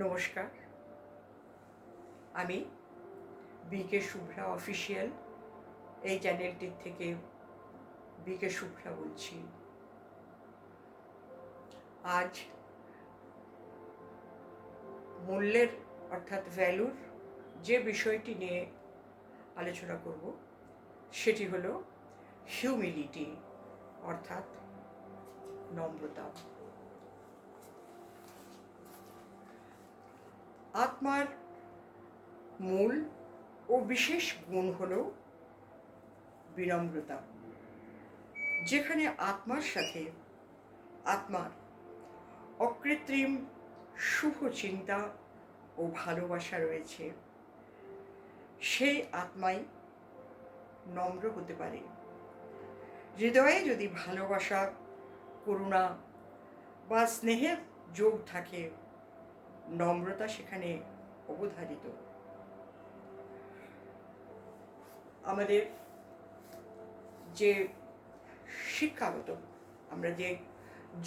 নমস্কার, আমি বিকে শুভ্রা অফিসিয়াল এই চ্যানেলটির থেকে বিকে শুভ্রা বলছি। আজ মূল্যের অর্থাৎ ভ্যালুর যে বিষয়টি নিয়ে আলোচনা করব সেটি হলো হিউমিলিটি অর্থাৎ নম্রতা। আত্মার মূল ও বিশেষ গুণ হলো বিনম্রতা। যেখানে আত্মার সাথে আত্মার অকৃত্রিম শুভ চিন্তা ও ভালোবাসা রয়েছে, সেই আত্মাই নম্র হতে পারে। হৃদয়ে যদি ভালোবাসা, করুণা বা স্নেহের যোগ থাকে, নম্রতা সেখানে অবধারিত। আমাদের যে শিক্ষাগত আমরা যে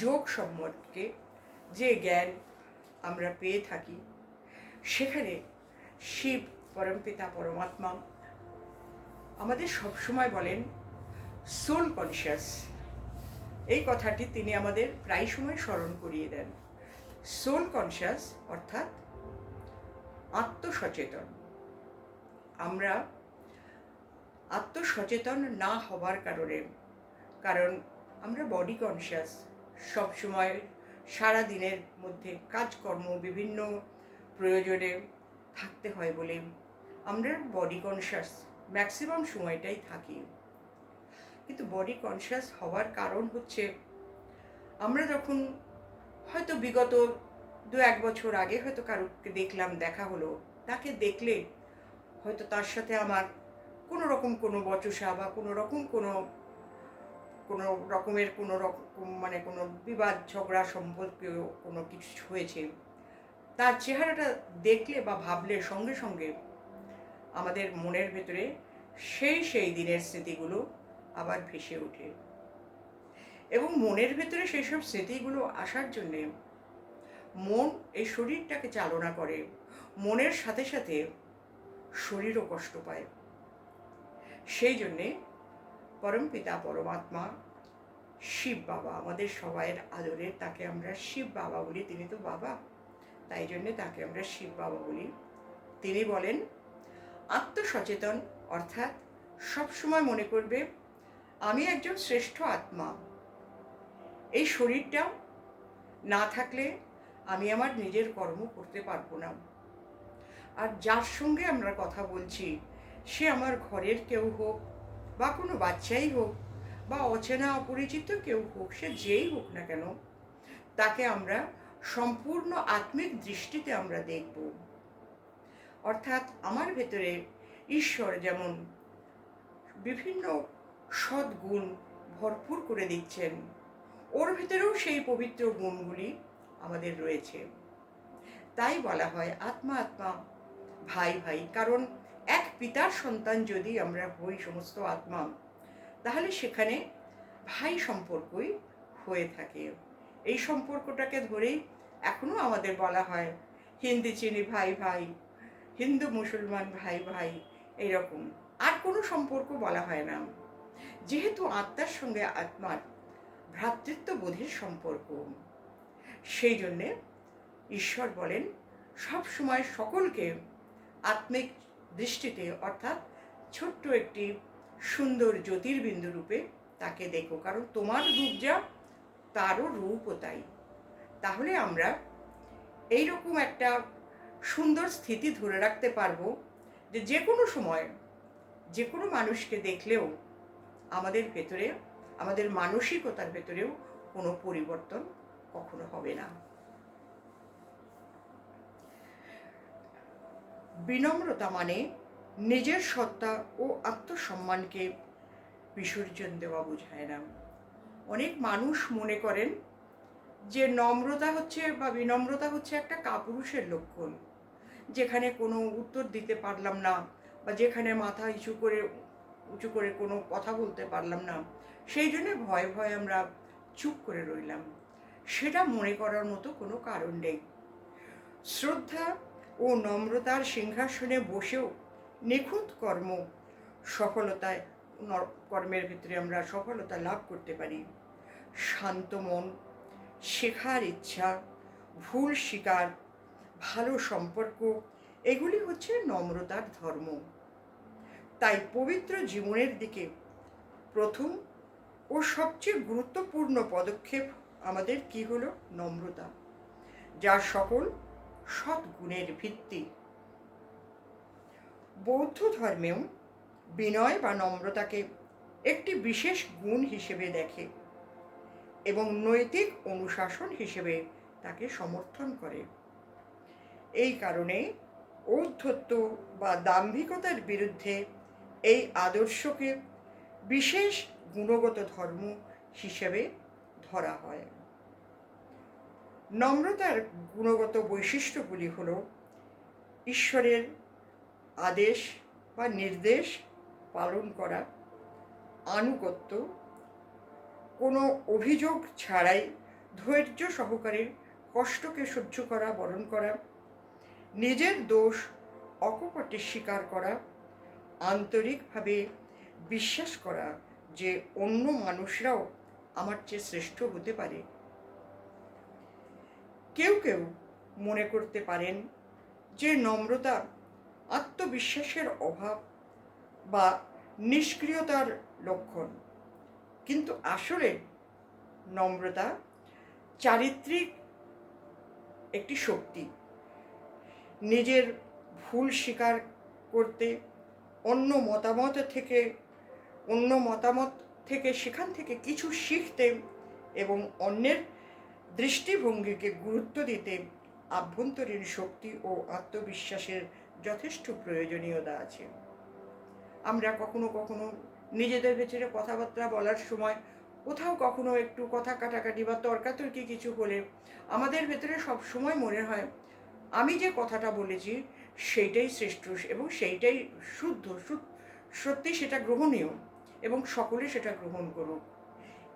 যোগ সম্পর্কে যে জ্ঞান আমরা পেয়ে থাকি, সেখানে শিব পরমপিতা পরমাত্মা আমাদের সবসময় বলেন সোল কনসিয়াস। এই কথাটি তিনি আমাদের প্রায় সময় স্মরণ করিয়ে দেন। সোল কনসিয়াস অর্থাৎ আত্মসচেতন। আমরা আত্মসচেতন না হবার কারণ আমরা বডি কনসিয়াস। সবসময় সারা দিনের মধ্যে কাজকর্ম বিভিন্ন প্রয়োজনে থাকতে হয় বলে আমরা বডি কনসিয়াস ম্যাক্সিমাম সময়টাই থাকি। কিন্তু বডি কনসিয়াস হওয়ার কারণ হচ্ছে আমরা যখন হয়তো বিগত 2-1 বছর আগে হয়তো কারোকে দেখলাম, দেখা হলো, তাকে দেখলে হয়তো তার সাথে আমার কোনো রকম কোনো বচসা বা কোনো রকমের কোনো বিবাদ ঝগড়া সম্পর্কেও কোনো কিছু হয়েছে, তার চেহারাটা দেখলে বা ভাবলে সঙ্গে সঙ্গে আমাদের মনের ভেতরে সেই দিনের স্মৃতিগুলো আবার ভেসে ওঠে। এবং মনের ভেতরে সেই সব স্মৃতিগুলো আসার জন্যে মন এই শরীরটাকে চালনা করে। মনের সাথে সাথে শরীরও কষ্ট পায়। সেই জন্যে পরমপিতা পরমাত্মা শিব বাবা, আমাদের সবাইয়ের আদরের, তাকে আমরা শিব বাবা বলি। তিনি তো বাবা, তাই জন্যে তাকে আমরা শিব বাবা বলি। তিনি বলেন আত্মসচেতন অর্থাৎ সবসময় মনে করবে আমি একজন শ্রেষ্ঠ আত্মা। এই শরীরটা না থাকলে আমি আমার নিজের কর্ম করতে পারবো না। আর যার সঙ্গে আমরা কথা বলছি, সে আমার ঘরের কেউ হোক বা কোনো বাচ্চাই হোক বা অচেনা অপরিচিত কেউ হোক, সে যেই হোক না কেন, তাকে আমরা সম্পূর্ণ আত্মিক দৃষ্টিতে আমরা দেখব। অর্থাৎ আমার ভেতরে ঈশ্বর যেমন বিভিন্ন সদ্গুণ ভরপুর করে দিচ্ছেন, ওর ভেতরেও সেই পবিত্র গুণগুলি আমাদের রয়েছে। তাই বলা হয় আত্মা আত্মা ভাই ভাই। কারণ এক পিতার সন্তান যদি আমরা হই সমস্ত আত্মা, তাহলে সেখানে ভাই সম্পর্কই হয়ে থাকে। এই সম্পর্কটাকে ধরেই এখনো আমাদের বলা হয় হিন্দি চিনি ভাই ভাই, হিন্দু মুসলমান ভাই ভাই, এইরকম আর কোনো সম্পর্ক বলা হয় না। যেহেতু আত্মার সঙ্গে আত্মার ভ্রাতৃত্ববোধের সম্পর্ক, সেই জন্যে ঈশ্বর বলেন সব সময় সকলকে আত্মিক দৃষ্টিতে অর্থাৎ ছোট্ট একটি সুন্দর জ্যোতির্বিন্দু রূপে তাকে দেখো। কারণ তোমার রূপ যা, তারও রূপও তাই। তাহলে আমরা এইরকম একটা সুন্দর স্থিতি ধরে রাখতে পারবো যে যে কোনো সময় যে কোনো মানুষকে দেখলেও আমাদের ভেতরে, আমাদের মানসিকতার ভেতরেও কোনো পরিবর্তন কখনো হবে না। বিনম্রতা মানে নিজের সত্তা ও আত্মসম্মানকে বিসর্জন দেওয়া বোঝায় না। অনেক মানুষ মনে করেন যে নম্রতা হচ্ছে বা বিনম্রতা হচ্ছে একটা কাপুরুষের লক্ষণ। যেখানে কোনো উত্তর দিতে পারলাম না বা যেখানে মাথা উঁচু করে কোনো কথা বলতে পারলাম না, সেই জন্যে ভয়ে ভয়ে আমরা চুপ করে রইলাম। সেটা মনে করার মতো কোনো কারণ নেই। শ্রদ্ধা ও নম্রতার সিংহাসনে বসেও নিখুঁত সফলতায় কর্মের ভিতরে আমরা সফলতা লাভ করতে পারি। শান্ত মন, শেখার ইচ্ছা, ভুল স্বীকার, ভালো সম্পর্ক, এগুলি হচ্ছে নম্রতার ধর্ম। তাই পবিত্র জীবনের দিকে প্রথম ও সবচেয়ে গুরুত্বপূর্ণ পদক্ষেপ আমাদের কি হলো? নম্রতা, যা সকল সৎগুণের ভিত্তি। বৌদ্ধ ধর্মেও বিনয় বা নম্রতাকে একটি বিশেষ গুণ হিসেবে দেখে এবং নৈতিক অনুশাসন হিসেবে তাকে সমর্থন করে। এই কারণে ঔদ্ধত্য বা দাম্ভিকতার বিরুদ্ধে এই আদর্শকে বিশেষ গুণগত ধর্ম হিসেবে ধরা হয়। নম্রতার গুণগত বৈশিষ্ট্যগুলি হল ঈশ্বরের আদেশ বা নির্দেশ পালন করা, আনুগত্য, কোনো অভিযোগ ছাড়াই ধৈর্য সহকারে কষ্টকে সহ্য করা, বরণ করা, নিজের দোষ অকপটে স্বীকার করা, আন্তরিকভাবে বিশ্বাস করা যে অন্য মানুষরাও আমার চেয়ে শ্রেষ্ঠ হতে পারে। কেউ কেউ মনে করতে পারেন যে নম্রতা আত্মবিশ্বাসের অভাব বা নিষ্ক্রিয়তার লক্ষণ, কিন্তু আসলে নম্রতা চারিত্রিক একটি শক্তি। নিজের ভুল স্বীকার করতে, অন্য মতামত থেকে সেখান থেকে কিছু শিখতে এবং অন্যের দৃষ্টিভঙ্গিকে গুরুত্ব দিতে আভ্যন্তরীণ শক্তি ও আত্মবিশ্বাসের যথেষ্ট প্রয়োজনীয়তা আছে। আমরা কখনো কখনো নিজেদের ভেতরে কথাবার্তা বলার সময় কোথাও কখনো একটু কথা কাটাকাটি বা তর্কাতর্কি কিছু হলে আমাদের ভেতরে সব সময় মনে হয় আমি যে কথাটা বলেছি সেইটাই শ্রেষ্ঠ এবং সেইটাই শুদ্ধ, সত্যি সেটা গ্রহণীয় এবং সকলে সেটা গ্রহণ করুক।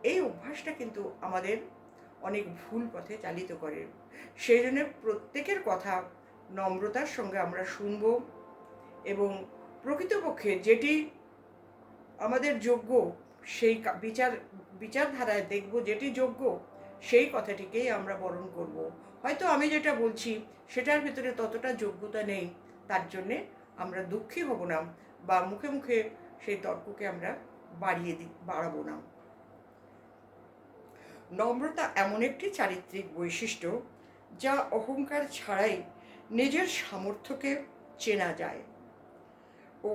এই অভ্যাসটা কিন্তু আমাদের অনেক ভুল পথে চালিত করে। সেই জন্য প্রত্যেকের কথা নম্রতার সঙ্গে আমরা শুনব এবং প্রকৃতপক্ষে যেটি আমাদের যোগ্য সেই বিচারধারায় দেখব, যেটি যোগ্য সেই কথাটিকেই আমরা বরণ করব। হয়তো আমি যেটা বলছি সেটার ভিতরে ততটা যোগ্যতা নেই, তার জন্যে আমরা দুঃখী হব না বা মুখে মুখে সেই তর্ককে আমরা বাড়াবো না। নম্রতা এমন একটি চারিত্রিক বৈশিষ্ট্য যা অহংকার ছাড়াই নিজের সামর্থ্যকে চেনা যায় ও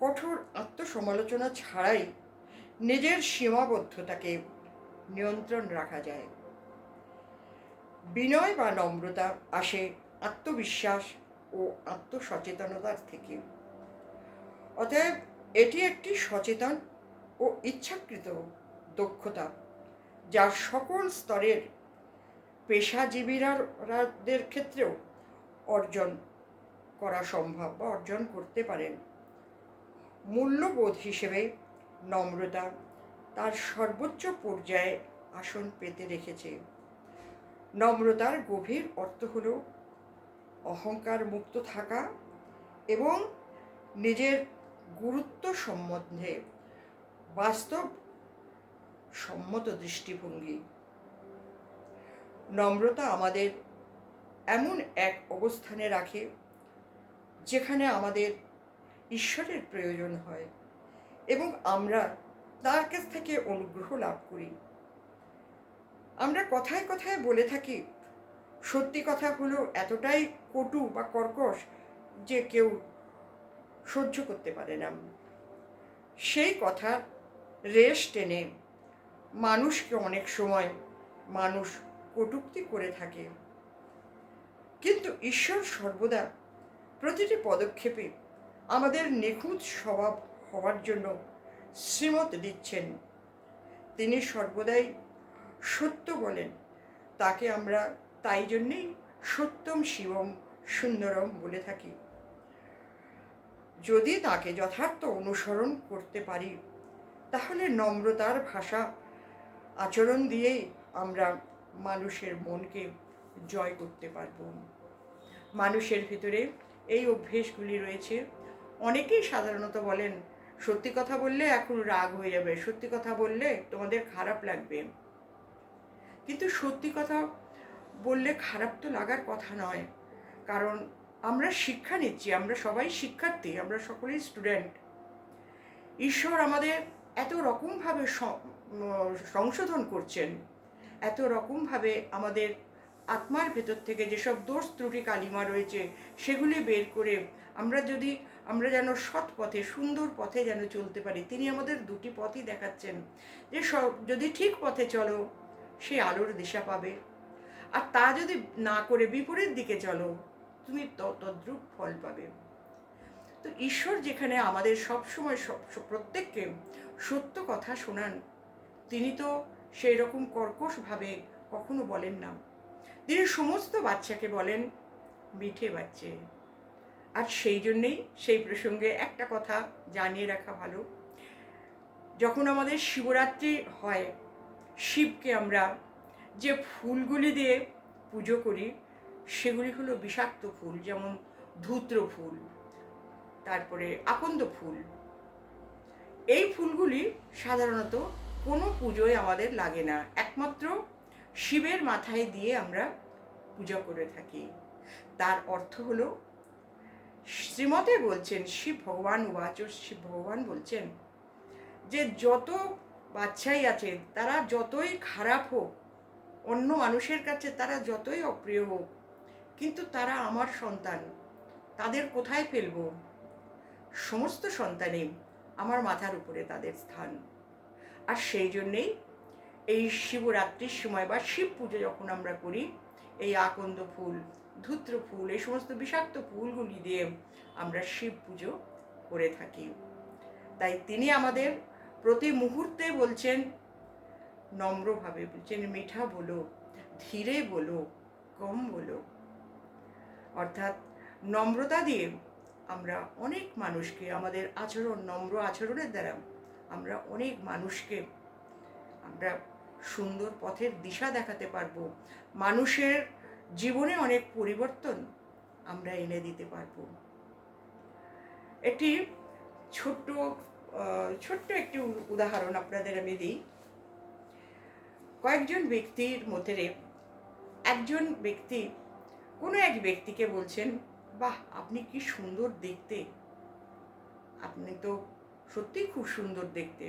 কঠোর আত্মসমালোচনা ছাড়াই নিজের সীমাবদ্ধতাকে নিয়ন্ত্রণ রাখা যায়। বিনয় বা নম্রতা আসে আত্মবিশ্বাস ও আত্মসচেতনতার থেকে। অতএব এটি একটি সচেতন ও ইচ্ছাকৃত দক্ষতা যা সকল স্তরের পেশাজীবীদের ক্ষেত্রেও অর্জন করা সম্ভব বা অর্জন করতে পারেন। মূল্যবোধ হিসেবে নম্রতা তার সর্বোচ্চ পর্যায়ে আসন পেতে রেখেছে। নম্রতার গভীর অর্থ হল অহংকার মুক্ত থাকা এবং নিজের গুরুত্ব সম্বন্ধে বাস্তব সম্মত দৃষ্টিভঙ্গি। নম্রতা আমাদের এমন এক অবস্থানে রাখে যেখানে আমাদের ঈশ্বরের প্রয়োজন হয় এবং আমরা তার কাছ থেকে অনুগ্রহ লাভ করি। আমরা কথায় কথায় বলে থাকি, সত্যি কথা হলো এতটাই কটু বা কর্কশ যে কেউ সহ্য করতে পারে না। সেই কথার রেশ টেনে মানুষকে অনেক সময় মানুষ কটূক্তি করে থাকে, কিন্তু ঈশ্বর সর্বদা প্রতিটি পদক্ষেপে আমাদের নিখুঁত স্বভাব হওয়ার জন্য শ্রীমত দিচ্ছেন। তিনি সর্বদাই সত্য বলেন, তাকে আমরা তাই জন্যেই সত্যম শিবম সুন্দরম বলে থাকি। যদি তাকে যথার্থ অনুসরণ করতে পারি তাহলে নম্রতার ভাষা আচরণ দিয়েই আমরা মানুষের মনকে জয় করতে পারব। মানুষের ভিতরে এই অভ্যেসগুলি রয়েছে। অনেকেই সাধারণত বলেন সত্যি কথা বললে এখন রাগ হয়ে যাবে, সত্যি কথা বললে তোমাদের খারাপ লাগবে। কিন্তু সত্যি কথা বললে খারাপ তো লাগার কথা নয়, কারণ আমরা শিক্ষা নিচ্ছি, আমরা সবাই শিক্ষার্থী, আমরা সকলেই স্টুডেন্ট। ঈশ্বর আমাদের এত রকমভাবে সংশোধন করছেন, এত রকমভাবে আমাদের আত্মার ভেতর থেকে যেসব দোষ ত্রুটি কালিমা রয়েছে সেগুলি বের করে আমরা যেন সৎ পথে, সুন্দর পথে যেন চলতে পারি। তিনি আমাদের দুটি পথই দেখাচ্ছেন, যে যদি ঠিক পথে চলো সে আলোর দিশা পাবে, আর তা যদি না করে বিপরীত দিকে চলো তুমি তদ্রূপ ফল পাবে। তো ঈশ্বর যেখানে আমাদের সবসময় প্রত্যেককে সত্য কথা শোনান, তিনি তো সেই রকম কর্কশভাবে কখনো বলেন না। তিনি সমস্ত বাচ্চাকে বলেন মিঠে বাচ্চে। আর সেই জন্যেই সেই প্রসঙ্গে একটা কথা জানিয়ে রাখা ভালো, যখন আমাদের শিবরাত্রি হয়, শিবকে আমরা যে ফুলগুলি দিয়ে পুজো করি সেগুলি হলো বিষাক্ত ফুল, যেমন ধূত্র ফুল, তারপরে আকন্দ ফুল। এই ফুলগুলি সাধারণত কোনো পুজোয় আমাদের লাগে না, একমাত্র শিবের মাথায় দিয়ে আমরা পূজা করে থাকি। তার অর্থ হলো, শ্রীমতে বলছেন, শিব ভগবান উবাচ, শিব ভগবান বলছেন যে যত বাচ্চাই আছে তারা যতই খারাপ হোক, অন্য মানুষের কাছে তারা যতই অপ্রিয় হোক, কিন্তু তারা আমার সন্তান, তাদের কোথায় ফেলবো? সমস্ত সন্তানই আমার মাথার উপরে তাদের স্থান। আর সেই জন্যেই এই শিবরাত্রির সময় বা শিব পুজো যখন আমরা করি, এই আকন্দ ফুল, ধূত্র ফুল, এই সমস্ত বিষাক্ত ফুলগুলি দিয়ে আমরা শিব পুজো করে থাকি। তাই তিনি আমাদের প্রতি মুহূর্তে বলছেন, নম্রভাবে বলছেন, মিঠা বলো, ধীরে বলো, কম বলো। অর্থাৎ নম্রতা দিয়ে আমরা অনেক মানুষকে, আমাদের আচরণ, নম্র আচরণের দ্বারা আমরা অনেক মানুষকে আমরা সুন্দর পথের দিশা দেখাতে পারবো। মানুষের জীবনে অনেক পরিবর্তন আমরা এনে দিতে পারবো। একটি ছোট্ট একটি উদাহরণ আপনাদের আমি দিই। কয়েকজন ব্যক্তির মধ্যে একজন ব্যক্তি কোনো এক ব্যক্তিকে বলছেন, বাহ, আপনি কি সুন্দর দেখতে, আপনি তো সত্যিই খুব সুন্দর দেখতে।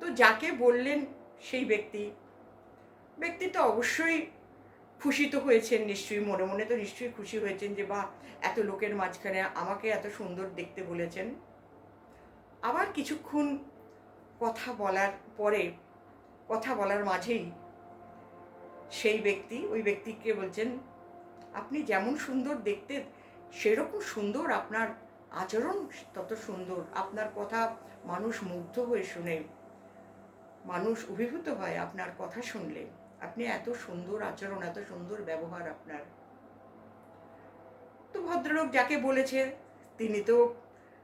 তো যাকে বললেন সেই ব্যক্তি তো অবশ্যই খুশি তো হয়েছেন, নিশ্চয়ই মনে মনে তো নিশ্চয়ই খুশি হয়েছেন যে বাহ, এত লোকের মাঝখানে আমাকে এত সুন্দর দেখতে বলেছেন। আবার কিছুক্ষণ কথা বলার পরে, কথা বলার মাঝেই ওই ব্যক্তিকে বলছেন, আপনি যেমন সুন্দর দেখতে সেরকম সুন্দর আপনার আচরণ, তত সুন্দর আপনার কথা মানুষ মুগ্ধ হয়ে শুনে, মানুষ অভিভূত হয় আপনার কথা শুনলে। আপনি এত সুন্দর আচরণ, এত সুন্দর ব্যবহার আপনার। তো ভদ্রলোক যাকে বলেছে তিনি তো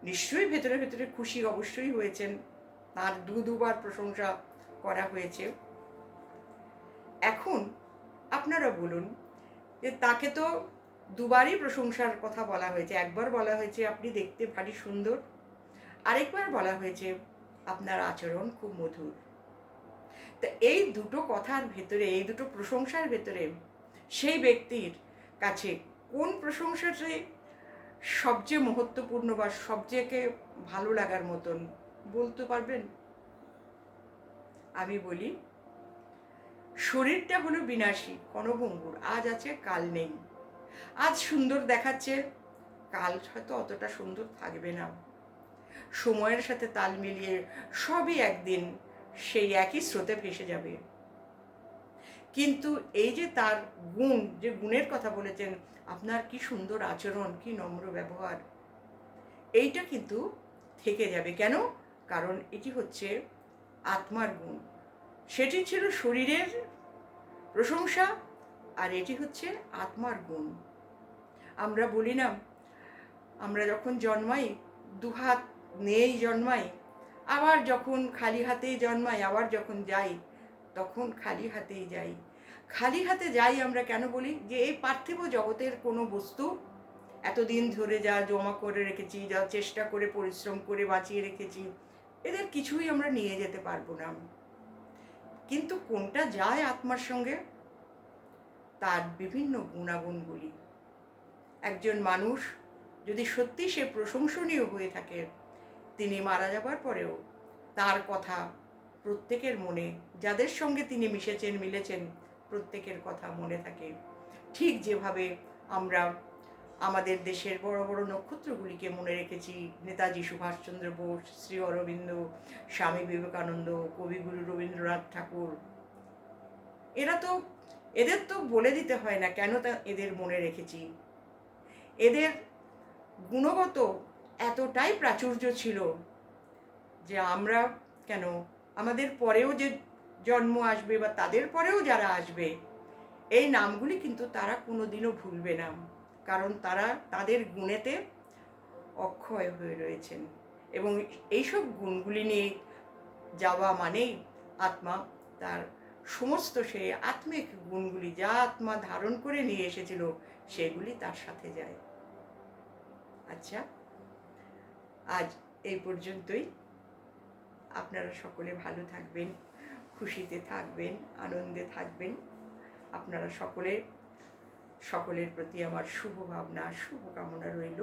নিশ্চয়ই ভেতরে ভেতরে খুশি অবশ্যই হয়েছেন, তার দুবার প্রশংসা করা হয়েছে। এখন আপনারা বলুন যে তাকে তো দুবারই প্রশংসার কথা বলা হয়েছে। একবার বলা হয়েছে আপনি দেখতে ভারী সুন্দর, আরেকবার বলা হয়েছে আপনার আচরণ খুব মধুর। তো এই দুটো কথার ভেতরে, এই দুটো প্রশংসার ভেতরে সেই ব্যক্তির কাছে কোন প্রশংসাটি সবচেয়ে মহত্বপূর্ণ বা সবচেয়ে ভালো লাগার মতন বলতে পারবেন? আমি বলি, শরীরটা হলো বিনাশী, ক্ষণভঙ্গুর, আজ আছে কাল নেই। আজ সুন্দর দেখাচ্ছে, কাল হয়তো অতটা সুন্দর থাকবে না। সময়ের সাথে তাল মিলিয়ে সবই একদিন সেই একই স্রোতে ভেসে যাবে। কিন্তু এই যে তার গুণ, যে গুণের কথা বলেছেন, আপনার কি সুন্দর আচরণ, কি নম্র ব্যবহার, এইটা কিন্তু থেকে যাবে। কেন? কারণ এটি হচ্ছে আত্মার গুণ। সেটি ছিল শরীরের প্রশংসা, আর এটি হচ্ছে আত্মার গুণ। আমরা বলি না, আমরা যখন জন্মাই দুহাত নিয়েই জন্মাই, আবার যখন খালি হাতেই জন্মাই, আবার যখন যাই তখন খালি হাতেই যাই। খালি হাতে যাই আমরা কেন বলি? যে এই পার্থিব জগতের কোনো বস্তু এতদিন ধরে যা জমা করে রেখেছি, যা চেষ্টা করে পরিশ্রম করে বাঁচিয়ে রেখেছি, এদের কিছুই আমরা নিয়ে যেতে পারবো না। কিন্তু কোনটা যায় আত্মার সঙ্গে? তার বিভিন্ন গুণাগুণগুলি। একজন মানুষ যদি সত্যি সে প্রশংসনীয় হয়ে থাকে, তিনি মারা যাবার পরেও তার কথা প্রত্যেকের মনে, যাদের সঙ্গে তিনি মিশেছেন মিলেছেন, প্রত্যেকের কথা মনে থাকে। ঠিক যেভাবে আমরা আমাদের দেশের বড় বড় নক্ষত্রগুলিকে মনে রেখেছি, নেতাজি সুভাষচন্দ্র বোস, শ্রী অরবিন্দ, স্বামী বিবেকানন্দ, কবিগুরু রবীন্দ্রনাথ ঠাকুর, এরা তো, এদের তো বলে দিতে হয় না কেন তা এদের মনে রেখেছি। এদের গুণগত এতটাই প্রাচুর্য ছিল যে আমরা কেন, আমাদের পরেও যে জন্ম আসবে বা তাদের পরেও যারা আসবে, এই নামগুলি কিন্তু তারা কোনোদিনও ভুলবে না, কারণ তারা তাদের গুণেতে অক্ষয় হয়ে রয়েছেন। এবং এইসব গুণগুলি নিয়ে যাওয়া মানেই আত্মা তার সমস্ত সেই আত্মিক গুণগুলি যা আত্মা ধারণ করে নিয়ে এসেছিল সেগুলি তার সাথে যায়। আচ্ছা, আজ এই পর্যন্তই। আপনারা সকলে ভালো থাকবেন, খুশিতে থাকবেন, আনন্দে থাকবেন। আপনারা সকলের প্রতি আমার শুভ ভাবনা, শুভ কামনা রইল।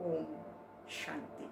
ওম শান্তি।